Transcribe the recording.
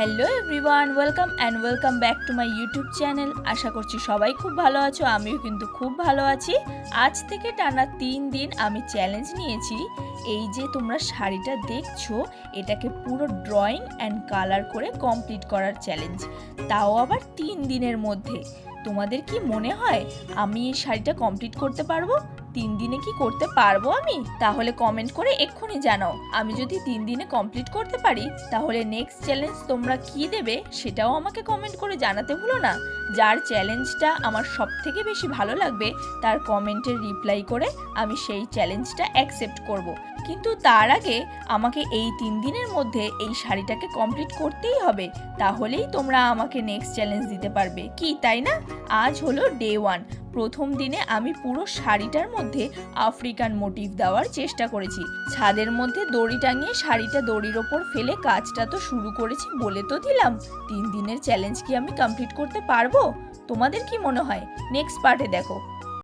Hello everyone, welcome back to my YouTube channel. আশা করছি সবাই খুব ভালো আছো, আমিও কিন্তু খুব ভালো আছি। আজ থেকে টানা 3 দিন আমি চ্যালেঞ্জ নিয়েছি। এই যে তোমরা শাড়িটা দেখছো, এটাকে পুরো ড্রয়িং অ্যান্ড কালার করে কমপ্লিট করার চ্যালেঞ্জ, তাও আবার 3 দিনের মধ্যে। তোমাদের কি মনে হয় আমি এই শাড়িটা কমপ্লিট করতে পারবো? 3 দিনে কি করতে পারবো আমি? তাহলে কমেন্ট করে এক্ষুনি জানাও। আমি যদি 3 দিনে কমপ্লিট করতে পারি, তাহলে নেক্সট চ্যালেঞ্জ তোমরা কি দেবে সেটাও আমাকে কমেন্ট করে জানাতে ভুলো না। যার চ্যালেঞ্জটা আমার সব থেকে বেশি ভালো লাগবে তার কমেন্টের রিপ্লাই করে আমি সেই চ্যালেঞ্জটা অ্যাকসেপ্ট করব। কিন্তু তার আগে আমাকে এই 3 দিনের মধ্যে এই শাড়িটাকে কমপ্লিট করতেই হবে, তাহলেই তোমরা আমাকে নেক্সট চ্যালেঞ্জ দিতে পারবে, কি তাই না? আজ হলো ডে 1। প্রথম দিনে আমি পুরো শাড়িটার মধ্যে আফ্রিকান মোটিভ দেওয়ার চেষ্টা করেছি। ছাদের মধ্যে দড়ি টাঙিয়ে শাড়িটা দড়ির ওপর ফেলে কাজটা তো শুরু করেছি, বলে তো দিলাম। 3 দিনের চ্যালেঞ্জ কি আমি কমপ্লিট করতে পারবো? তোমাদের কি মনে হয়? নেক্সট পার্টে দেখো।